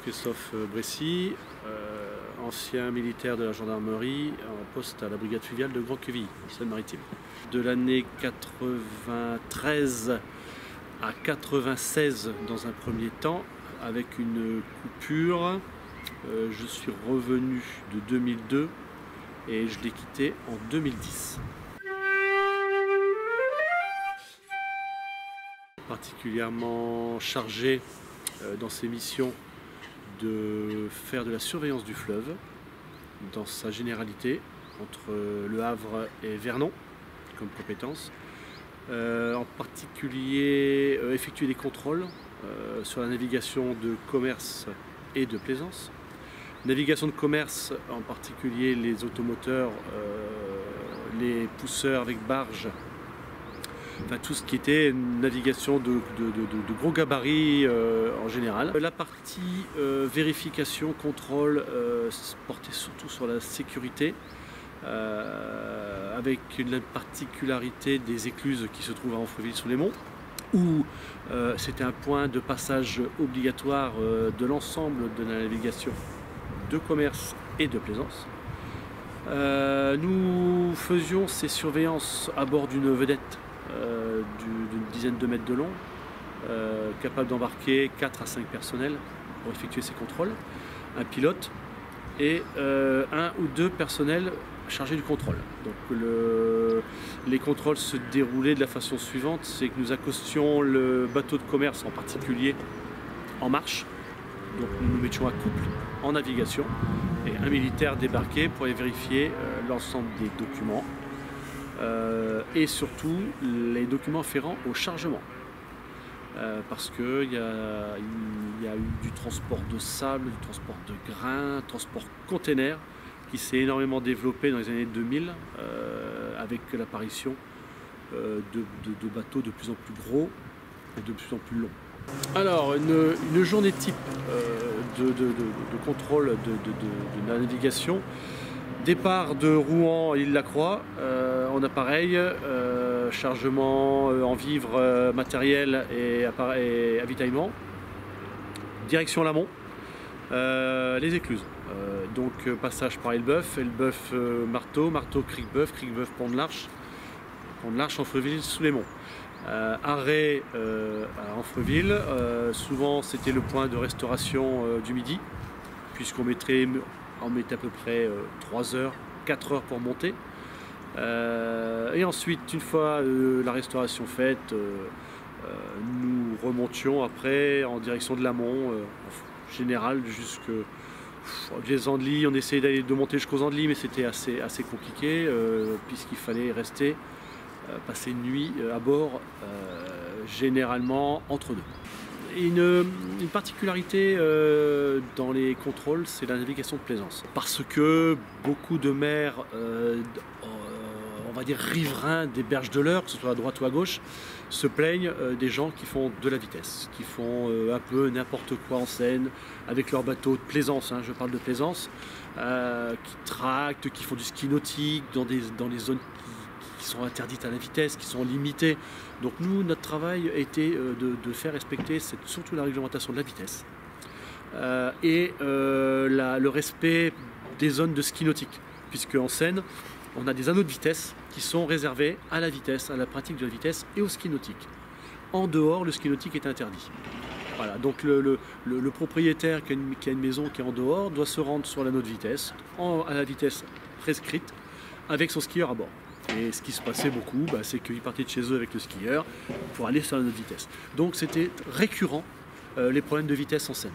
Christophe Bressy, ancien militaire de la gendarmerie en poste à la brigade fluviale de Grand-Quevilly, Seine-Maritime. De l'année 93 à 96 dans un premier temps, avec une coupure. Je suis revenu de 2002 et je l'ai quitté en 2010. Particulièrement chargé dans ses missions de faire de la surveillance du fleuve dans sa généralité entre Le Havre et Vernon comme compétence. En particulier effectuer des contrôles sur la navigation de commerce et de plaisance. Navigation de commerce, en particulier les automoteurs, les pousseurs avec barge, enfin tout ce qui était navigation de gros gabarits en général. La partie vérification, contrôle portait surtout sur la sécurité, avec la particularité des écluses qui se trouvent à Amfreville-sous-les-Monts, où c'était un point de passage obligatoire de l'ensemble de la navigation de commerce et de plaisance. Nous faisions ces surveillances à bord d'une vedette d'une dizaine de mètres de long, capable d'embarquer 4 à 5 personnels pour effectuer ces contrôles, un pilote et 1 ou 2 personnels chargés du contrôle. Donc les contrôles se déroulaient de la façon suivante, c'est que nous accostions le bateau de commerce en particulier en marche, donc nous nous mettions à couple en navigation et un militaire débarquait pour vérifier l'ensemble des documents et surtout les documents afférents au chargement. Parce qu'il y a eu du transport de sable, du transport de grains, transport container qui s'est énormément développé dans les années 2000 avec l'apparition de bateaux de plus en plus gros et de plus en plus longs. Alors, une journée type de contrôle de la navigation. Départ de Rouen à l'Île-la-Croix en appareil, chargement en vivres matériels et avitaillement. Direction l'amont, les écluses. Donc passage par Elbeuf, Marteau, Criquebeuf, Pont de l'Arche, Amfreville-sous-les-Monts. Arrêt à Amfreville, souvent c'était le point de restauration du midi, puisqu'on mettait à peu près 3 heures, 4 heures pour monter. Et ensuite, une fois la restauration faite, nous remontions après en direction de l'amont, en général jusqu'à les Andelys. On essayait de monter jusqu'aux Andelys, mais c'était assez compliqué, puisqu'il fallait rester, passer une nuit à bord, généralement entre deux. Une particularité dans les contrôles, c'est la navigation de plaisance. Parce que beaucoup de maires, on va dire riverains des berges de l'Eure, que ce soit à droite ou à gauche, se plaignent des gens qui font de la vitesse, qui font un peu n'importe quoi en Seine, avec leurs bateaux de plaisance, hein, je parle de plaisance, qui tractent, qui font du ski nautique dans les zones qui sont interdites à la vitesse, qui sont limitées. Donc nous, notre travail était de faire respecter surtout la réglementation de la vitesse et le respect des zones de ski nautique, puisque en Seine, on a des anneaux de vitesse qui sont réservés à la vitesse, à la pratique de la vitesse et au ski nautique. En dehors, le ski nautique est interdit. Voilà, donc le propriétaire qui a une maison qui est en dehors doit se rendre sur l'anneau de vitesse, à la vitesse prescrite, avec son skieur à bord. Et ce qui se passait beaucoup, c'est qu'ils partaient de chez eux avec le skieur pour aller sur la notre vitesse. Donc c'était récurrent les problèmes de vitesse en Seine.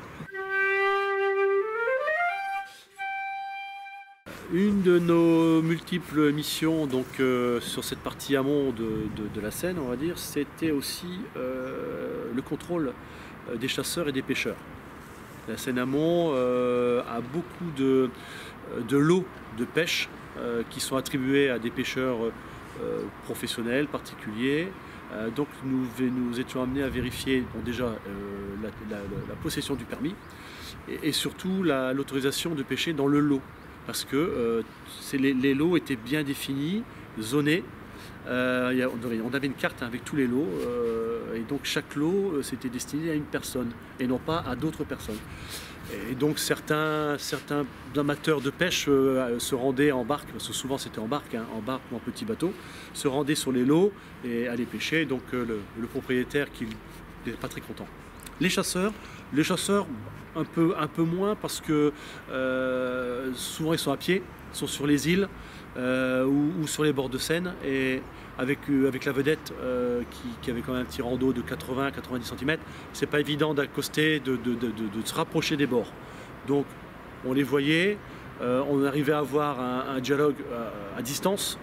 Une de nos multiples missions donc, sur cette partie amont de la Seine, on va dire, c'était aussi le contrôle des chasseurs et des pêcheurs. La Seine amont a beaucoup de lots de pêche qui sont attribués à des pêcheurs professionnels, particuliers. Donc nous étions amenés à vérifier déjà la possession du permis et surtout l'autorisation de pêcher dans le lot. Parce que les lots étaient bien définis, zonés. On avait une carte avec tous les lots et donc chaque lot c'était destiné à une personne et non pas à d'autres personnes. Et donc certains amateurs de pêche se rendaient en barque, parce que souvent c'était en barque, hein, en barque ou en petit bateau, se rendaient sur les lots et allaient pêcher. Donc le propriétaire qui n'était pas très content. Les chasseurs un peu moins, parce que souvent ils sont à pied, ils sont sur les îles ou sur les bords de Seine, et avec la vedette qui avait quand même un petit rando de 80-90 cm, c'est pas évident d'accoster, de se rapprocher des bords. Donc on les voyait, on arrivait à avoir un dialogue à distance,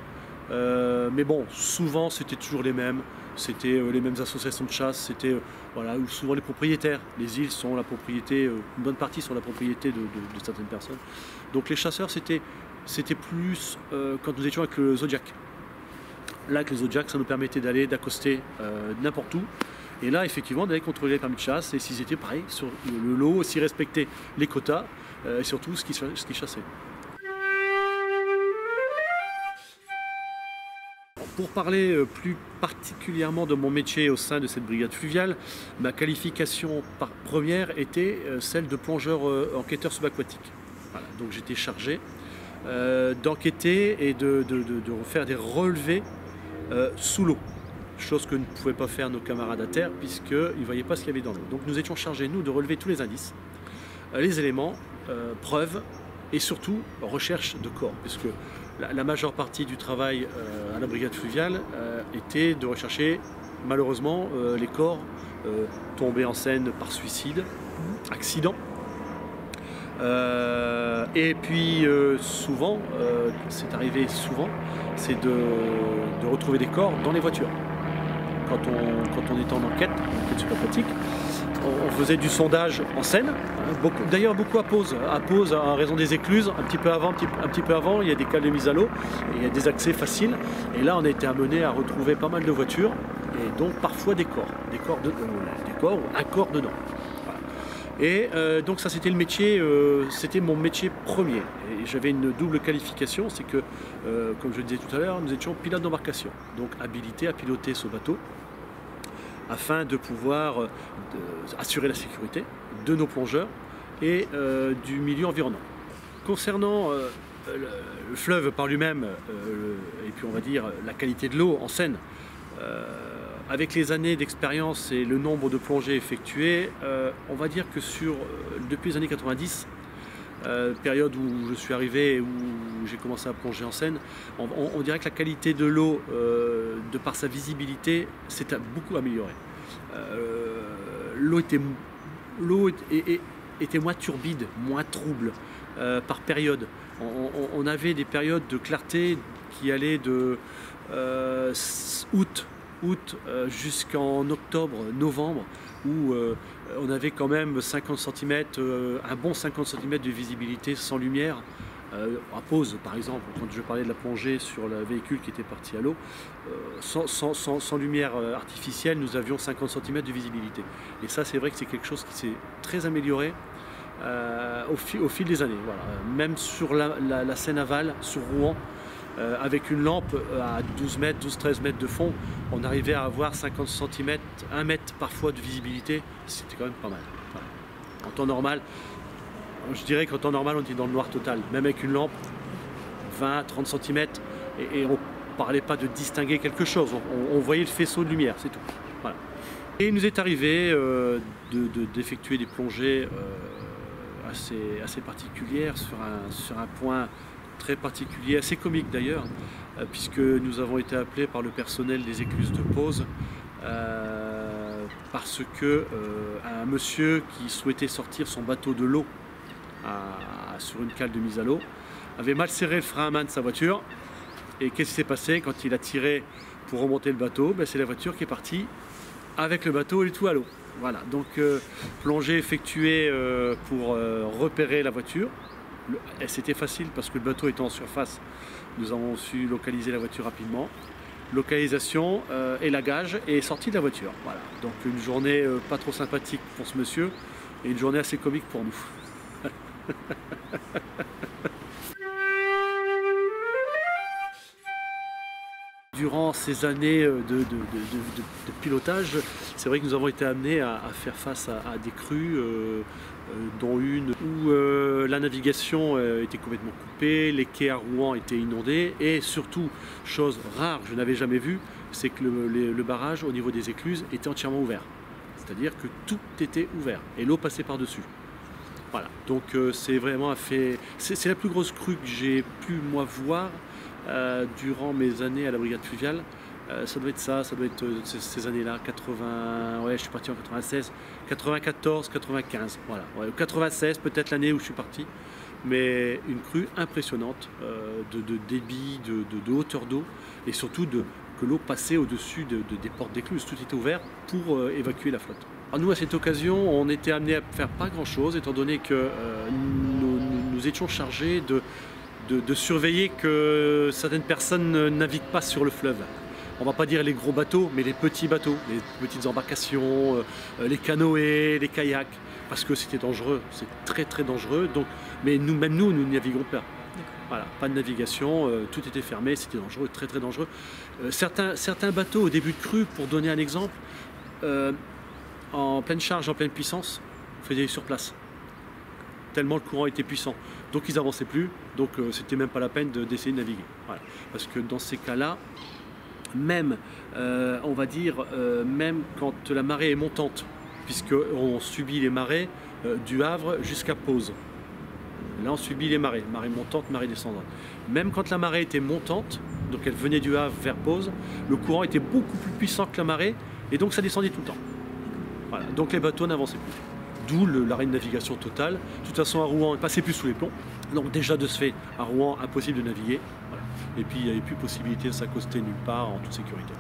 mais bon, souvent c'était toujours les mêmes. C'était les mêmes associations de chasse, c'était voilà, souvent les propriétaires. Les îles sont la propriété, une bonne partie sont la propriété de certaines personnes. Donc les chasseurs, c'était plus quand nous étions avec le Zodiac. Là, avec le Zodiac, ça nous permettait d'accoster n'importe où. Et là, effectivement, d'aller contrôler les permis de chasse, et s'ils étaient pareil sur le lot, s'ils respectaient les quotas, et surtout ce qu'ils chassaient. Pour parler plus particulièrement de mon métier au sein de cette brigade fluviale, ma qualification première était celle de plongeur enquêteur subaquatique. Voilà, donc j'étais chargé d'enquêter et de faire des relevés sous l'eau, chose que ne pouvaient pas faire nos camarades à terre puisqu'ils ne voyaient pas ce qu'il y avait dans l'eau. Donc nous étions chargés, nous, de relever tous les indices, les éléments, preuves et surtout recherche de corps, puisque la majeure partie du travail à la brigade fluviale était de rechercher malheureusement les corps tombés en Seine par suicide, accident. Et puis souvent, c'est arrivé souvent, c'est de retrouver des corps dans les voitures. Quand on était en enquête subaquatique, on faisait du sondage en Seine, d'ailleurs beaucoup à Pose, en raison des écluses, un petit peu avant, il y a des cales de mise à l'eau, et il y a des accès faciles, et là on a été amené à retrouver pas mal de voitures, et donc parfois des corps ou un corps dedans. Voilà. Et donc ça c'était le métier, c'était mon métier premier, et j'avais une double qualification, c'est que, comme je le disais tout à l'heure, nous étions pilotes d'embarcation, donc habilités à piloter ce bateau, afin de pouvoir assurer la sécurité de nos plongeurs et du milieu environnant. Concernant le fleuve par lui-même, et puis on va dire la qualité de l'eau en Seine, avec les années d'expérience et le nombre de plongées effectuées, on va dire que depuis les années 90, période où je suis arrivé et où j'ai commencé à plonger en Seine, on dirait que la qualité de l'eau, de par sa visibilité, s'est beaucoup améliorée. L'eau était moins turbide, moins trouble par période. On avait des périodes de clarté qui allaient de août jusqu'en octobre, novembre, où on avait quand même 50 cm, un bon 50 cm de visibilité sans lumière. À Pose, par exemple, quand je parlais de la plongée sur le véhicule qui était parti à l'eau, sans lumière artificielle, nous avions 50 cm de visibilité. Et ça, c'est vrai que c'est quelque chose qui s'est très amélioré au fil des années. Voilà. Même sur la Seine aval, sur Rouen, avec une lampe à 12-13 mètres de fond, on arrivait à avoir 50 cm, 1 mètre parfois de visibilité, c'était quand même pas mal. Voilà. En temps normal, je dirais qu'en temps normal, on était dans le noir total, même avec une lampe, 20-30 cm, et on ne parlait pas de distinguer quelque chose, on voyait le faisceau de lumière, c'est tout. Voilà. Et il nous est arrivé d'effectuer des plongées assez particulières sur un point très particulier, assez comique d'ailleurs, puisque nous avons été appelés par le personnel des écluses de Pose parce que un monsieur qui souhaitait sortir son bateau de l'eau sur une cale de mise à l'eau avait mal serré le frein à main de sa voiture, et qu'est-ce qui s'est passé quand il a tiré pour remonter le bateau? C'est la voiture qui est partie avec le bateau et tout à l'eau. Voilà, donc plongée effectuée pour repérer la voiture. C'était facile parce que le bateau étant en surface, nous avons su localiser la voiture rapidement. Localisation, élagage et sortie de la voiture. Voilà, donc une journée pas trop sympathique pour ce monsieur et une journée assez comique pour nous. Durant ces années de pilotage, c'est vrai que nous avons été amenés à faire face à des crues, dont une où la navigation était complètement coupée, les quais à Rouen étaient inondés et surtout, chose rare, je n'avais jamais vu, c'est que le barrage au niveau des écluses était entièrement ouvert. C'est-à-dire que tout était ouvert et l'eau passait par-dessus. Voilà, donc c'est vraiment un fait. C'est la plus grosse crue que j'ai pu moi voir durant mes années à la brigade fluviale. Ça doit être ces années-là, 80, ouais, je suis parti en 96, 94, 95, voilà. Ouais, 96 peut-être l'année où je suis parti, mais une crue impressionnante de débit, de hauteur d'eau et surtout que l'eau passait au-dessus des portes d'écluse, tout était ouvert pour évacuer la flotte. Alors nous, à cette occasion, on était amenés à faire pas grand-chose, étant donné que nous étions chargés de surveiller que certaines personnes ne naviguent pas sur le fleuve. On ne va pas dire les gros bateaux, mais les petits bateaux, les petites embarcations, les canoës, les kayaks, parce que c'était dangereux, c'est très très dangereux. Donc, mais nous ne naviguons pas. Voilà, pas de navigation, tout était fermé, c'était dangereux, très très dangereux. Certains bateaux au début de crue, pour donner un exemple, en pleine charge, en pleine puissance, faisaient sur place. Tellement le courant était puissant. Donc ils n'avançaient plus, donc c'était même pas la peine d'essayer de naviguer. Voilà. Parce que dans ces cas-là, même, on va dire, même quand la marée est montante, puisqu'on subit les marées du Havre jusqu'à Pose. Là, on subit les marées montantes, marée descendante. Même quand la marée était montante, donc elle venait du Havre vers Pose, le courant était beaucoup plus puissant que la marée, et donc ça descendait tout le temps. Voilà. Donc les bateaux n'avançaient plus. D'où l'arrêt de navigation total. De toute façon, à Rouen, on ne passait plus sous les plombs. Donc déjà de ce fait, à Rouen, impossible de naviguer. Voilà. Et puis il n'y avait plus possibilité de s'accoster nulle part en toute sécurité.